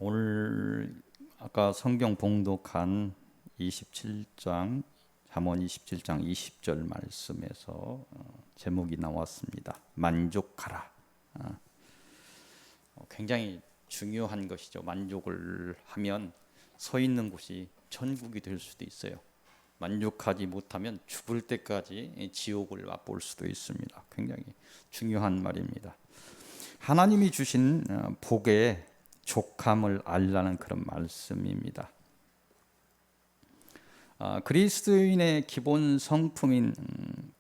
오늘 아까 성경 봉독한 27장 잠언 27장 20절 말씀에서 제목이 나왔습니다. 만족하라. 굉장히 중요한 것이죠. 만족을 하면 서 있는 곳이 천국이 될 수도 있어요. 만족하지 못하면 죽을 때까지 지옥을 맛볼 수도 있습니다. 굉장히 중요한 말입니다. 하나님이 주신 복의 족함을 알라는 그런 말씀입니다. 그리스도인의 기본 성품인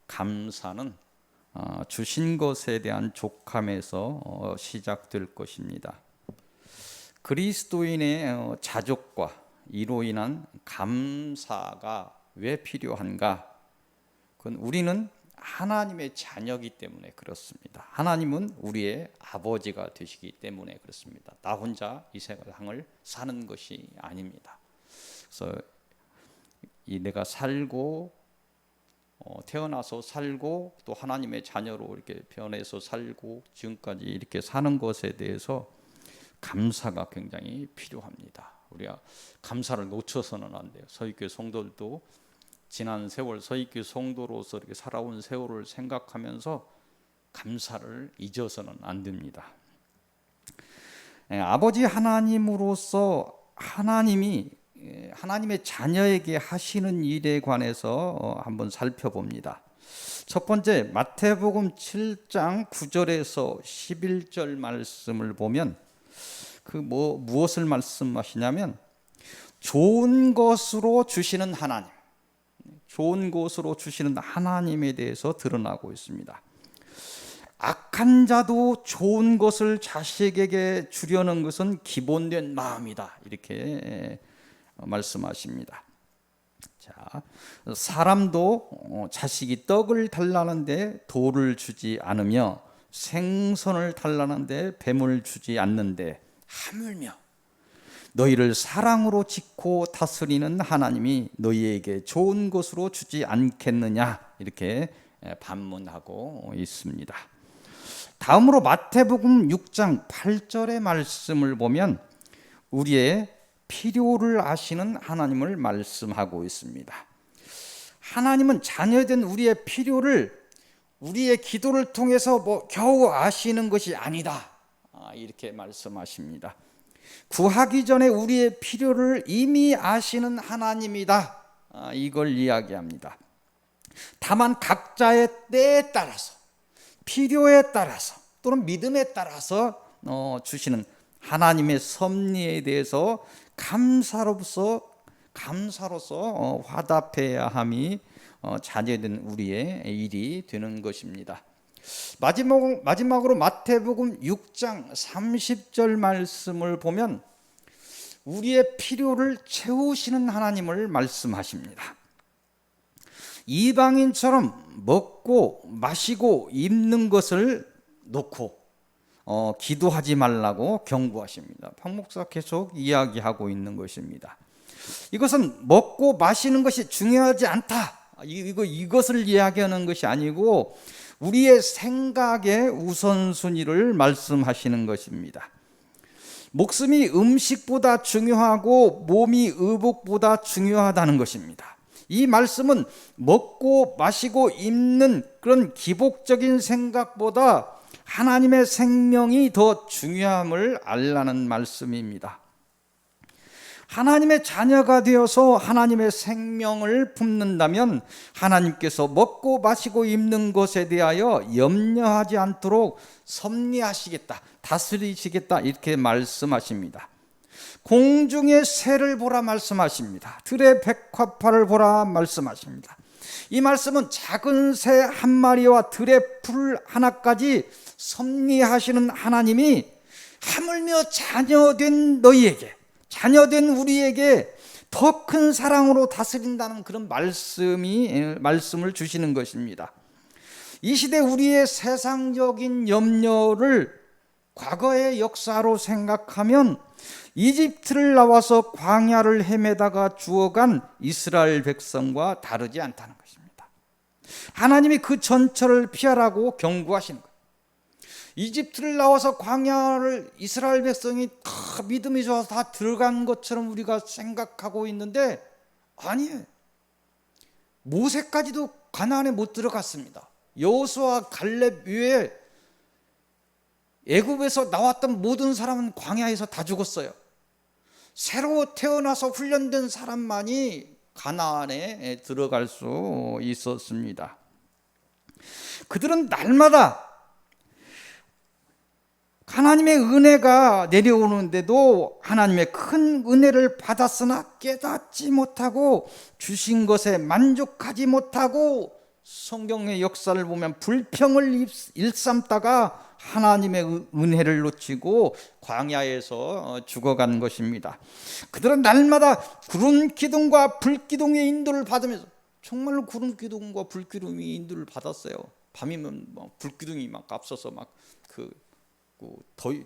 감사는 주신 것에 대한 족함에서 시작될 것입니다. 그리스도인의 자족과 이로 인한 감사가 왜 필요한가? 그건 우리는 하나님의 자녀이기 때문에 그렇습니다. 하나님은 우리의 아버지가 되시기 때문에 그렇습니다. 나 혼자 이 세상을 사는 것이 아닙니다. 그래서 내가 살고 태어나서 살고 또 하나님의 자녀로 이렇게 변해서 살고 지금까지 이렇게 사는 것에 대해서 감사가 굉장히 필요합니다. 우리가 감사를 놓쳐서는 안 돼요. 서익교회 성도들도 지난 세월 서익교회 성도로서 이렇게 살아온 세월을 생각하면서 감사를 잊어서는 안 됩니다. 아버지 하나님으로서 하나님의 자녀에게 하시는 일에 관해서 한번 살펴봅니다. 첫 번째 마태복음 7장 9절에서 11절 말씀을 보면 무엇을 말씀하시냐면 좋은 것으로 주시는 하나님, 좋은 것으로 주시는 하나님에 대해서 드러나고 있습니다. 악한 자도 좋은 것을 자식에게 주려는 것은 기본된 마음이다, 이렇게 말씀하십니다. 자, 사람도 자식이 떡을 달라는데 돌을 주지 않으며 생선을 달라는데 뱀을 주지 않는데 하물며 너희를 사랑으로 짓고 다스리는 하나님이 너희에게 좋은 것으로 주지 않겠느냐, 이렇게 반문하고 있습니다. 다음으로 마태복음 6장 8절의 말씀을 보면 우리의 필요를 아시는 하나님을 말씀하고 있습니다. 하나님은 자녀된 우리의 필요를 우리의 기도를 통해서 겨우 아시는 것이 아니다, 이렇게 말씀하십니다. 구하기 전에 우리의 필요를 이미 아시는 하나님이다, 이걸 이야기합니다. 다만 각자의 때에 따라서, 필요에 따라서 또는 믿음에 따라서 주시는 하나님의 섭리에 대해서 감사로서 화답해야 함이 자녀된 우리의 일이 되는 것입니다. 마지막으로 마태복음 6장 30절 말씀을 보면 우리의 필요를 채우시는 하나님을 말씀하십니다. 이방인처럼 먹고 마시고 입는 것을 놓고 기도하지 말라고 경고하십니다. 박 목사 계속 이야기하고 있는 것입니다. 이것은 먹고 마시는 것이 중요하지 않다, 이것을 이야기하는 것이 아니고 우리의 생각의 우선순위를 말씀하시는 것입니다. 목숨이 음식보다 중요하고 몸이 의복보다 중요하다는 것입니다. 이 말씀은 먹고 마시고 입는 그런 기복적인 생각보다 하나님의 생명이 더 중요함을 알라는 말씀입니다. 하나님의 자녀가 되어서 하나님의 생명을 품는다면 하나님께서 먹고 마시고 입는 것에 대하여 염려하지 않도록 섭리하시겠다, 다스리시겠다, 이렇게 말씀하십니다. 공중의 새를 보라 말씀하십니다. 들의 백합화를 보라 말씀하십니다. 이 말씀은 작은 새 한 마리와 들의 풀 하나까지 섭리하시는 하나님이 하물며 자녀된 너희에게, 자녀된 우리에게 더 큰 사랑으로 다스린다는 그런 말씀을 주시는 것입니다. 이 시대 우리의 세상적인 염려를 과거의 역사로 생각하면 이집트를 나와서 광야를 헤매다가 죽어간 이스라엘 백성과 다르지 않다는 것입니다. 하나님이 그 전철을 피하라고 경고하시는 거예요. 이집트를 나와서 광야를 이스라엘 백성이 다 믿음이 좋아서 다 들어간 것처럼 우리가 생각하고 있는데 아니에요. 모세까지도 가나안에 못 들어갔습니다. 여호수아 갈렙 외에 애굽에서 나왔던 모든 사람은 광야에서 다 죽었어요. 새로 태어나서 훈련된 사람만이 가나안에 들어갈 수 있었습니다. 그들은 날마다 하나님의 은혜가 내려오는데도 하나님의 큰 은혜를 받았으나 깨닫지 못하고 주신 것에 만족하지 못하고 성경의 역사를 보면 불평을 일삼다가 하나님의 은혜를 놓치고 광야에서 죽어간 것입니다. 그들은 날마다 구름 기둥과 불 기둥의 인도를 받으면서 정말로 구름 기둥과 불 기둥이 인도를 받았어요. 밤이면 불 기둥이 막 앞서서 막 더위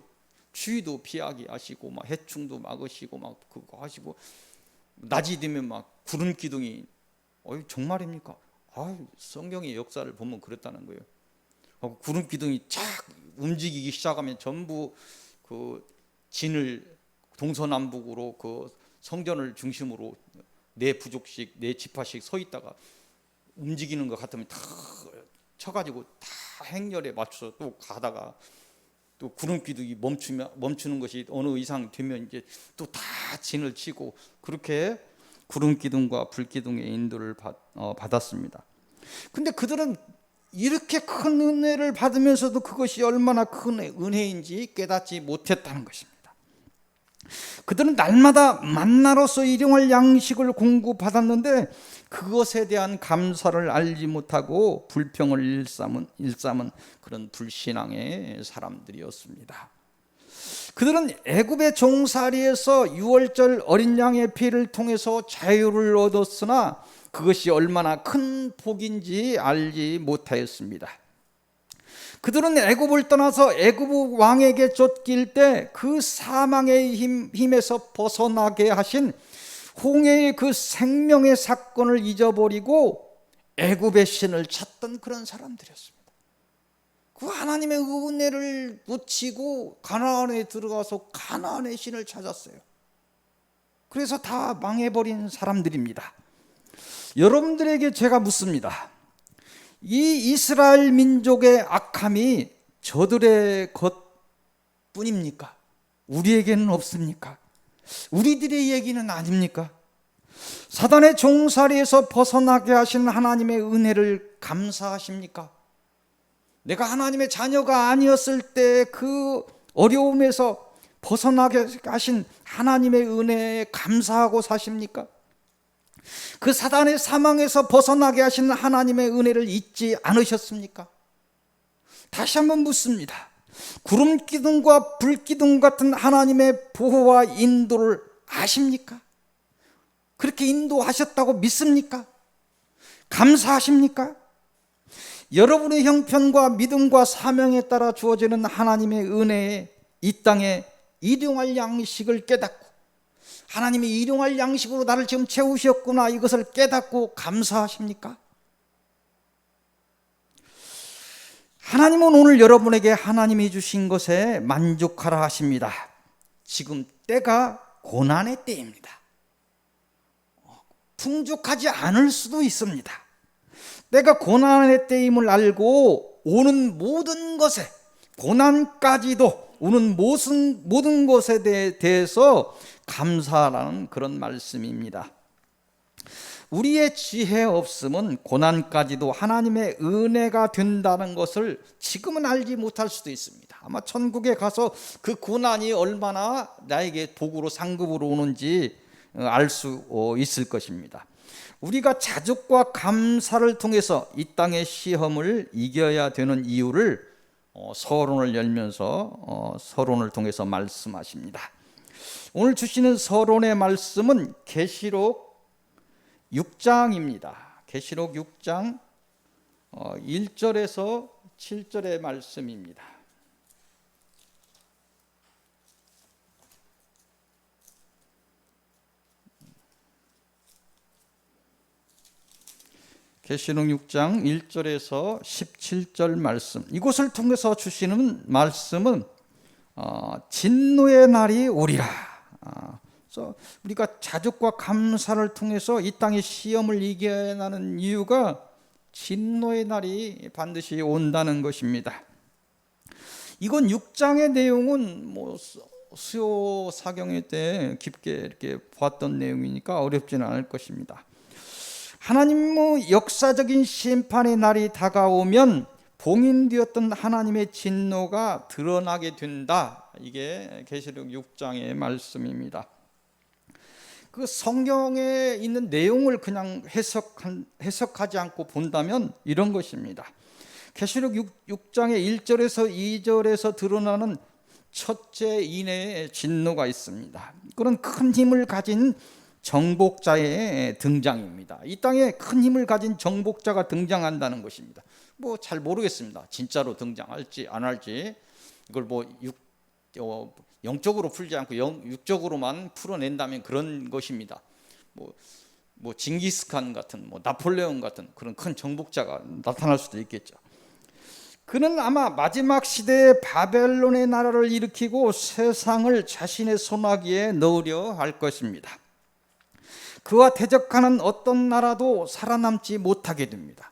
추위도 피하게 하시고 막 해충도 막으시고 막 그거 하시고 낮이 되면 막 구름 기둥이 정말입니까? 성경의 역사를 보면 그랬다는 거예요. 구름 기둥이 착 움직이기 시작하면 전부 그 진을 동서남북으로 그 성전을 중심으로 네 부족씩 네 지파씩 서 있다가 움직이는 것 같으면 다 쳐가지고 다 행렬에 맞춰서 또 가다가 또 구름 기둥이 멈추는 것이 어느 이상 되면 이제 또 다 진을 치고 그렇게 구름 기둥과 불 기둥의 인도를 받았습니다. 근데 그들은 이렇게 큰 은혜를 받으면서도 그것이 얼마나 큰 은혜인지 깨닫지 못했다는 것입니다. 그들은 날마다 만나로서 일용할 양식을 공급받았는데 그것에 대한 감사를 알지 못하고 불평을 일삼은 그런 불신앙의 사람들이었습니다. 그들은 애굽의 종살이에서 유월절 어린 양의 피를 통해서 자유를 얻었으나 그것이 얼마나 큰 복인지 알지 못하였습니다. 그들은 애굽을 떠나서 애굽 왕에게 쫓길 때 그 사망의 힘에서 벗어나게 하신 홍해의 그 생명의 사건을 잊어버리고 애굽의 신을 찾던 그런 사람들이었습니다. 그 하나님의 은혜를 놓치고 가나안에 들어가서 가나안의 신을 찾았어요. 그래서 다 망해버린 사람들입니다. 여러분들에게 제가 묻습니다. 이 이스라엘 민족의 악함이 저들의 것뿐입니까? 우리에게는 없습니까? 우리들의 얘기는 아닙니까? 사단의 종살이에서 벗어나게 하신 하나님의 은혜를 감사하십니까? 내가 하나님의 자녀가 아니었을 때 그 어려움에서 벗어나게 하신 하나님의 은혜에 감사하고 사십니까? 그 사단의 사망에서 벗어나게 하신 하나님의 은혜를 잊지 않으셨습니까? 다시 한번 묻습니다. 구름 기둥과 불 기둥 같은 하나님의 보호와 인도를 아십니까? 그렇게 인도하셨다고 믿습니까? 감사하십니까? 여러분의 형편과 믿음과 사명에 따라 주어지는 하나님의 은혜에 이 땅에 일용할 양식을 깨닫고 하나님이 일용할 양식으로 나를 지금 채우셨구나 이것을 깨닫고 감사하십니까? 하나님은 오늘 여러분에게 하나님이 주신 것에 만족하라 하십니다. 지금 때가 고난의 때입니다. 풍족하지 않을 수도 있습니다. 때가 고난의 때임을 알고 오는 모든 것에 고난까지도 오는 모든 것에 대해서 감사하라는 그런 말씀입니다. 우리의 지혜 없음은 고난까지도 하나님의 은혜가 된다는 것을 지금은 알지 못할 수도 있습니다. 아마 천국에 가서 그 고난이 얼마나 나에게 복으로 상급으로 오는지 알 수 있을 것입니다. 우리가 자족과 감사를 통해서 이 땅의 시험을 이겨야 되는 이유를 서론을 열면서 서론을 통해서 말씀하십니다. 오늘 주시는 서론의 말씀은 계시록 6장입니다. 계시록 6장 1절에서 7절의 말씀입니다. 계시록 6장 1절에서 17절 말씀, 이곳을 통해서 주시는 말씀은 진노의 날이 오리라. 그래서 우리가 자족과 감사를 통해서 이 땅의 시험을 이겨나는 이유가 진노의 날이 반드시 온다는 것입니다. 이건 6장의 내용은 뭐 수요 사경회 때 깊게 이렇게 보았던 내용이니까 어렵지는 않을 것입니다. 하나님의 역사적인 심판의 날이 다가오면 봉인되었던 하나님의 진노가 드러나게 된다. 이게 계시록 6장의 말씀입니다. 그 성경에 있는 내용을 그냥 해석하지 않고 본다면 이런 것입니다. 계시록 6장의 1절에서 2절에서 드러나는 첫째 인의 진노가 있습니다. 그런 큰 힘을 가진 정복자의 등장입니다. 이 땅에 큰 힘을 가진 정복자가 등장한다는 것입니다. 뭐 잘 모르겠습니다. 진짜로 등장할지 안 할지. 이걸 뭐 영적으로 풀지 않고 육적으로만 풀어낸다면 그런 것입니다. 뭐 징기스칸 같은, 뭐 나폴레옹 같은 그런 큰 정복자가 나타날 수도 있겠죠. 그는 아마 마지막 시대에 바벨론의 나라를 일으키고 세상을 자신의 손아귀에 넣으려 할 것입니다. 그와 대적하는 어떤 나라도 살아남지 못하게 됩니다.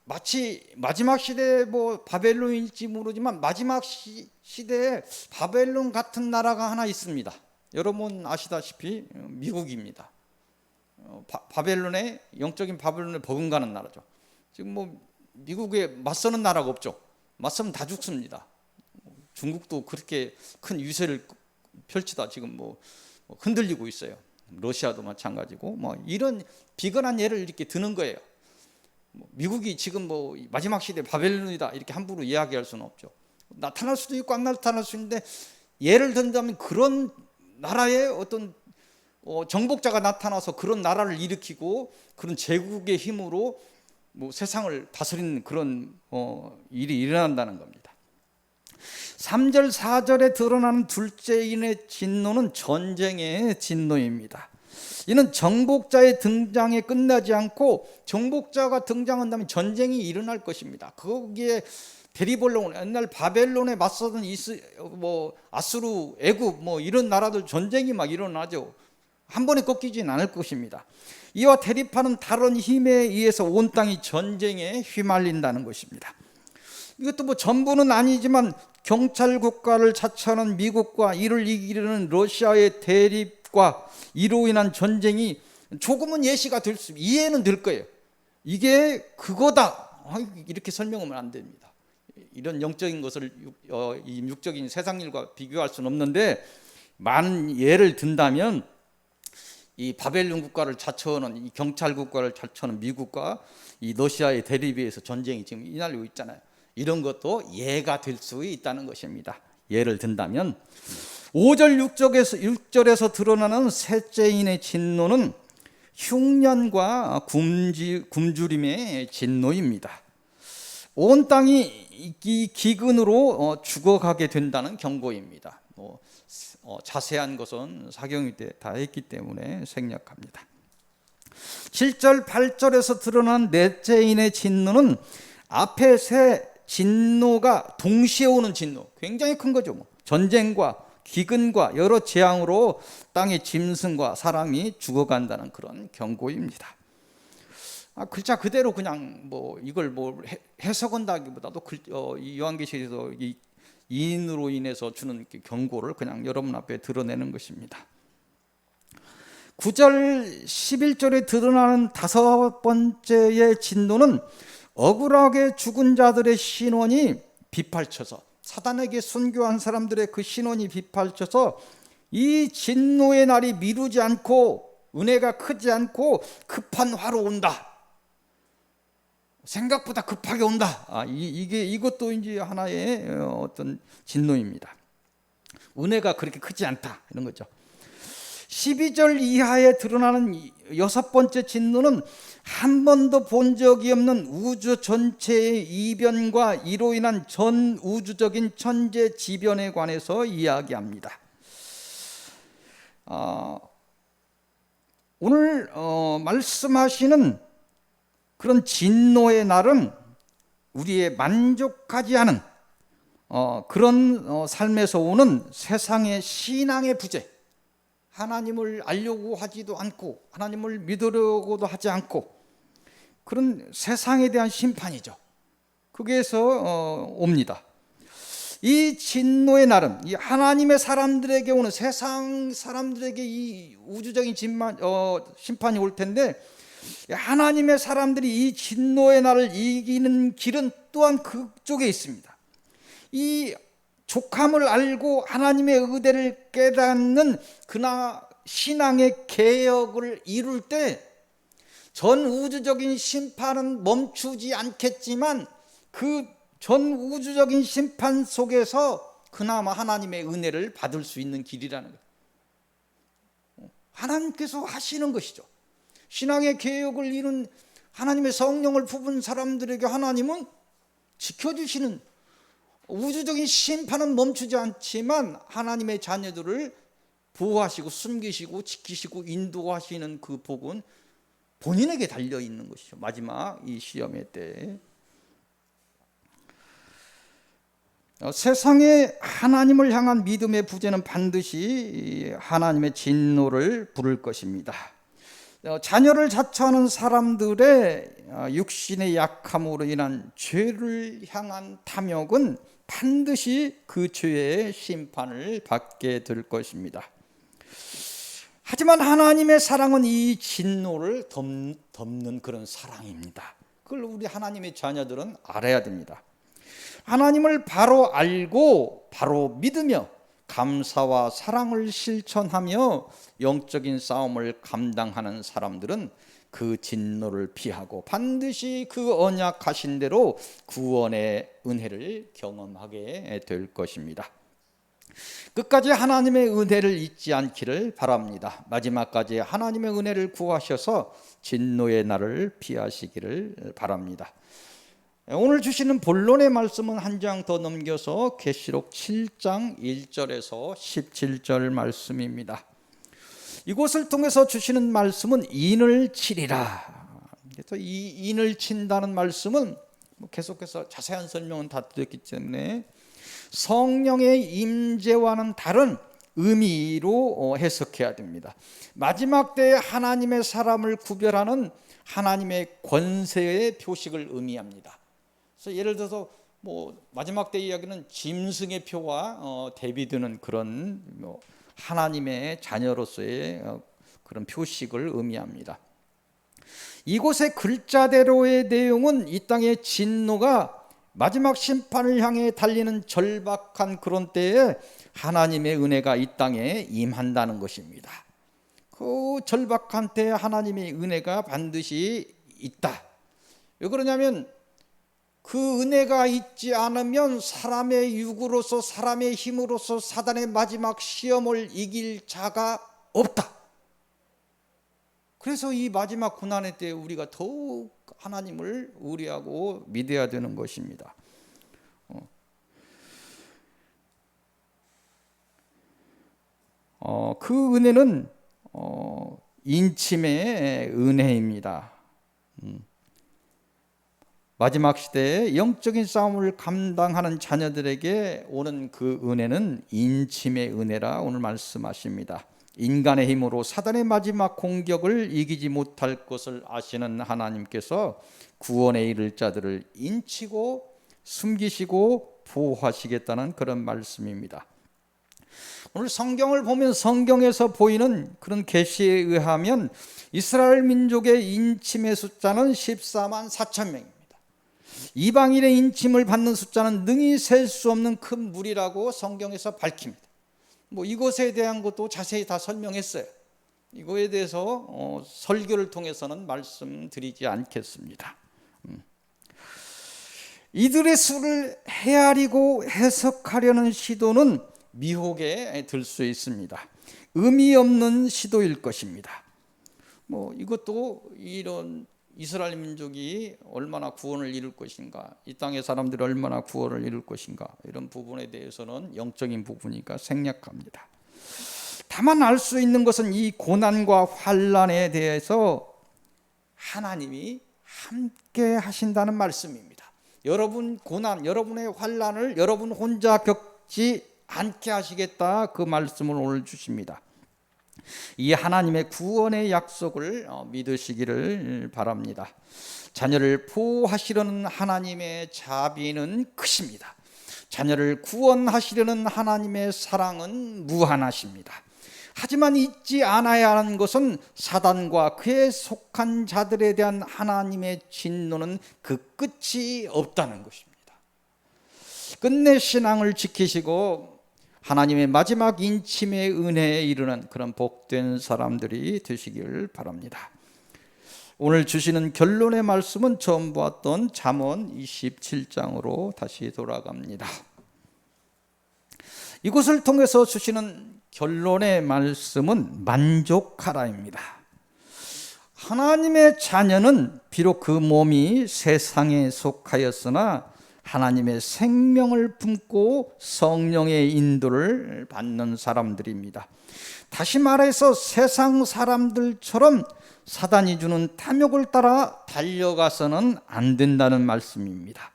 마치 마지막 시대에 뭐 바벨론일지 모르지만 마지막 시대에 바벨론 같은 나라가 하나 있습니다. 여러분 아시다시피 미국입니다. 바벨론의 영적인 바벨론에 버금가는 나라죠. 지금 뭐 미국에 맞서는 나라가 없죠. 맞서면 다 죽습니다. 중국도 그렇게 큰 유세를 펼치다 지금 뭐 흔들리고 있어요. 러시아도 마찬가지고 뭐 이런 비근한 예를 이렇게 드는 거예요. 미국이 지금 뭐 마지막 시대 바벨론이다 이렇게 함부로 이야기할 수는 없죠. 나타날 수도 있고 안 나타날 수 있는데 예를 든다면 그런 나라의 어떤 정복자가 나타나서 그런 나라를 일으키고 그런 제국의 힘으로 뭐 세상을 다스리는 그런 일이 일어난다는 겁니다. 3절 4절에 드러나는 둘째인의 진노는 전쟁의 진노입니다. 이는 정복자의 등장에 끝나지 않고 정복자가 등장한다면 전쟁이 일어날 것입니다. 거기에 대리벌론, 옛날 바벨론에 맞서던 아수르, 애굽 뭐 이런 나라들 전쟁이 막 일어나죠. 한 번에 꺾이진 않을 것입니다. 이와 대립하는 다른 힘에 의해서 온 땅이 전쟁에 휘말린다는 것입니다. 이것도 뭐 전부는 아니지만 경찰 국가를 자처하는 미국과 이를 이기려는 러시아의 대립과 이로 인한 전쟁이 조금은 예시가 될 수, 이해는 될 거예요. 이게 그거다 이렇게 설명하면 안 됩니다. 이런 영적인 것을 이 육적인 세상 일과 비교할 수는 없는데 많은 예를 든다면 이 바벨론 국가를 자처하는 이 경찰 국가를 자처하는 미국과 이 러시아의 대립에 의해서 전쟁이 지금 일어나고 있잖아요. 이런 것도 예가 될 수 있다는 것입니다. 예를 든다면 5절 6절에서 드러나는 셋째인의 진노는 흉년과 굶주림의 진노입니다. 온 땅이 이 기근으로 죽어가게 된다는 경고입니다. 자세한 것은 사경위 때 다 했기 때문에 생략합니다. 7절 8절에서 드러난 넷째인의 진노는 앞에 세 진노가 동시에 오는 진노, 굉장히 큰 거죠. 전쟁과 기근과 여러 재앙으로 땅의 짐승과 사람이 죽어간다는 그런 경고입니다. 글자 그대로 그냥 뭐 이걸 뭐 해석한다기보다도 이 요한계시에서 이 이인으로 인해서 주는 경고를 그냥 여러분 앞에 드러내는 것입니다. 9절 11절에 드러나는 다섯 번째의 진노는 억울하게 죽은 자들의 신원이 빗발쳐서, 사단에게 순교한 사람들의 그 신원이 빗발쳐서 이 진노의 날이 미루지 않고 은혜가 크지 않고 급한 화로 온다. 생각보다 급하게 온다. 이것도 이제 하나의 어떤 진노입니다. 은혜가 그렇게 크지 않다 이런 거죠. 12절 이하에 드러나는 여섯 번째 진노는 한 번도 본 적이 없는 우주 전체의 이변과 이로 인한 전 우주적인 천재지변에 관해서 이야기합니다. 오늘 말씀하시는 그런 진노의 날은 우리의 만족하지 않은 그런 삶에서 오는 세상의 신앙의 부재, 하나님을 알려고 하지도 않고 하나님을 믿으려고도 하지 않고 그런 세상에 대한 심판이죠. 거기에서 옵니다. 이 진노의 날은 이 하나님의 사람들에게 오는, 세상 사람들에게 이 우주적인 심판이 올 텐데, 하나님의 사람들이 이 진노의 날을 이기는 길은 또한 그쪽에 있습니다. 이 족함을 알고 하나님의 의대를 깨닫는 그나 신앙의 개혁을 이룰 때 전 우주적인 심판은 멈추지 않겠지만 그 전 우주적인 심판 속에서 그나마 하나님의 은혜를 받을 수 있는 길이라는 거예요. 하나님께서 하시는 것이죠. 신앙의 개혁을 이룬 하나님의 성령을 품은 사람들에게 하나님은 지켜주시는, 우주적인 심판은 멈추지 않지만 하나님의 자녀들을 보호하시고 숨기시고 지키시고 인도하시는 그 복은 본인에게 달려있는 것이죠. 마지막 이 시험의 때에 세상의 하나님을 향한 믿음의 부재는 반드시 하나님의 진노를 부를 것입니다. 자녀를 자처하는 사람들의 육신의 약함으로 인한 죄를 향한 탐욕은 반드시 그 죄의 심판을 받게 될 것입니다. 하지만 하나님의 사랑은 이 진노를 덮는 그런 사랑입니다. 그걸 우리 하나님의 자녀들은 알아야 됩니다. 하나님을 바로 알고 바로 믿으며 감사와 사랑을 실천하며 영적인 싸움을 감당하는 사람들은 그 진노를 피하고 반드시 그 언약하신 대로 구원의 은혜를 경험하게 될 것입니다. 끝까지 하나님의 은혜를 잊지 않기를 바랍니다. 마지막까지 하나님의 은혜를 구하셔서 진노의 날을 피하시기를 바랍니다. 오늘 주시는 본론의 말씀은 한 장 더 넘겨서 계시록 7장 1절에서 17절 말씀입니다. 이곳을 통해서 주시는 말씀은 인을 치리라. 그래서 이 인을 친다는 말씀은 계속해서 자세한 설명은 다 드렸기 때문에 성령의 임재와는 다른 의미로 해석해야 됩니다. 마지막 때에 하나님의 사람을 구별하는 하나님의 권세의 표식을 의미합니다. 그래서 예를 들어서 마지막 때 이야기는 짐승의 표와 대비되는 그런 하나님의 자녀로서의 그런 표식을 의미합니다. 이곳의 글자대로의 내용은 이 땅의 진노가 마지막 심판을 향해 달리는 절박한 그런 때에 하나님의 은혜가 이 땅에 임한다는 것입니다. 그 절박한 때에 하나님의 은혜가 반드시 있다. 왜 그러냐면 그 은혜가 있지 않으면 사람의 육으로서, 사람의 힘으로서 사단의 마지막 시험을 이길 자가 없다. 그래서 이 마지막 고난의 때 우리가 더욱 하나님을 의뢰하고 믿어야 되는 것입니다. 그 은혜는 인침의 은혜입니다. 마지막 시대에 영적인 싸움을 감당하는 자녀들에게 오는 그 은혜는 인침의 은혜라 오늘 말씀하십니다. 인간의 힘으로 사단의 마지막 공격을 이기지 못할 것을 아시는 하나님께서 구원에 이를 자들을 인치고 숨기시고 보호하시겠다는 그런 말씀입니다. 오늘 성경을 보면 성경에서 보이는 그런 계시에 의하면 이스라엘 민족의 인침의 숫자는 14만 4천 명입니다. 이방인의 인침을 받는 숫자는 능히 셀 수 없는 큰 무리라고 성경에서 밝힙니다. 이것에 대한 것도 자세히 다 설명했어요. 이거에 대해서 설교를 통해서는 말씀드리지 않겠습니다. 이들의 수를 헤아리고 해석하려는 시도는 미혹에 들 수 있습니다. 의미 없는 시도일 것입니다. 이것도 이런 이스라엘 민족이 얼마나 구원을 이룰 것인가, 이 땅의 사람들이 얼마나 구원을 이룰 것인가, 이런 부분에 대해서는 영적인 부분이니까 생략합니다. 다만 알 수 있는 것은 이 고난과 환난에 대해서 하나님이 함께 하신다는 말씀입니다. 여러분 고난, 여러분의 환난을 여러분 혼자 겪지 않게 하시겠다, 그 말씀을 오늘 주십니다. 이 하나님의 구원의 약속을 믿으시기를 바랍니다. 자녀를 보호하시려는 하나님의 자비는 크십니다. 자녀를 구원하시려는 하나님의 사랑은 무한하십니다. 하지만 잊지 않아야 하는 것은 사단과 그에 속한 자들에 대한 하나님의 진노는 그 끝이 없다는 것입니다. 끝내 신앙을 지키시고 하나님의 마지막 인침의 은혜에 이르는 그런 복된 사람들이 되시길 바랍니다. 오늘 주시는 결론의 말씀은 처음 보았던 잠언 27장으로 다시 돌아갑니다. 이것을 통해서 주시는 결론의 말씀은 만족하라입니다. 하나님의 자녀는 비록 그 몸이 세상에 속하였으나 하나님의 생명을 품고 성령의 인도를 받는 사람들입니다. 다시 말해서 세상 사람들처럼 사단이 주는 탐욕을 따라 달려가서는 안 된다는 말씀입니다.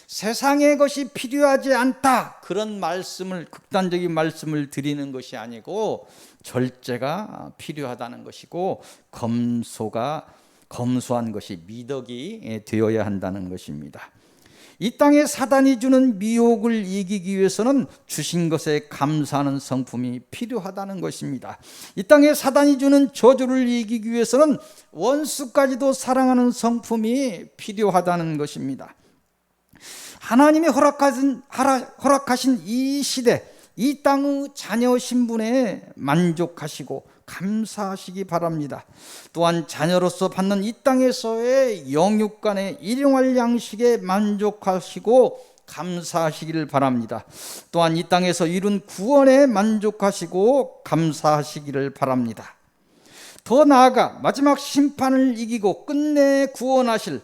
세상의 것이 필요하지 않다, 그런 말씀을, 극단적인 말씀을 드리는 것이 아니고 절제가 필요하다는 것이고 검소한 것이 미덕이 되어야 한다는 것입니다. 이 땅에 사단이 주는 미혹을 이기기 위해서는 주신 것에 감사하는 성품이 필요하다는 것입니다. 이 땅에 사단이 주는 저주를 이기기 위해서는 원수까지도 사랑하는 성품이 필요하다는 것입니다. 하나님이 허락하신 이 시대, 이 땅의 자녀 신분에 만족하시고 감사하시기 바랍니다. 또한 자녀로서 받는 이 땅에서의 영육간의 일용할 양식에 만족하시고 감사하시기를 바랍니다. 또한 이 땅에서 이룬 구원에 만족하시고 감사하시기를 바랍니다. 더 나아가 마지막 심판을 이기고 끝내 구원하실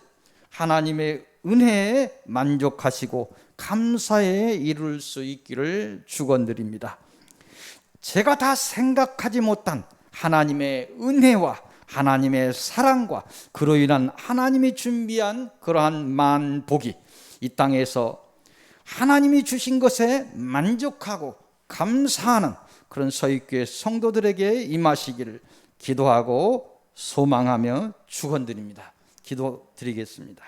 하나님의 은혜에 만족하시고 감사에 이룰 수 있기를 축원드립니다. 제가 다 생각하지 못한 하나님의 은혜와 하나님의 사랑과 그로 인한 하나님이 준비한 그러한 만복이 이 땅에서 하나님이 주신 것에 만족하고 감사하는 그런 서익교회 성도들에게 임하시기를 기도하고 소망하며 축원드립니다. 기도드리겠습니다.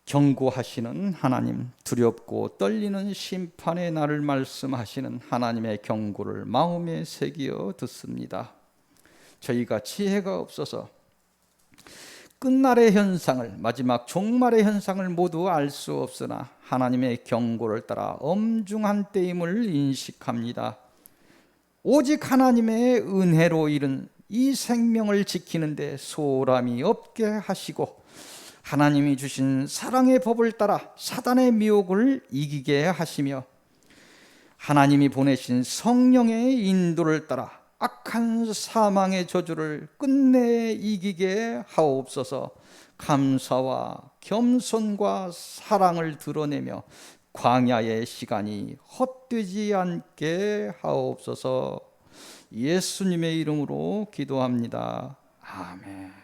경고하시는 하나님, 두렵고 떨리는 심판의 날을 말씀하시는 하나님의 경고를 마음에 새기어 듣습니다. 저희가 지혜가 없어서 끝날의 현상을, 마지막 종말의 현상을 모두 알 수 없으나 하나님의 경고를 따라 엄중한 때임을 인식합니다. 오직 하나님의 은혜로 이른 이 생명을 지키는데 소홀함이 없게 하시고 하나님이 주신 사랑의 법을 따라 사단의 미혹을 이기게 하시며 하나님이 보내신 성령의 인도를 따라 악한 사망의 저주를 끝내 이기게 하옵소서. 감사와 겸손과 사랑을 드러내며 광야의 시간이 헛되지 않게 하옵소서. 예수님의 이름으로 기도합니다. 아멘.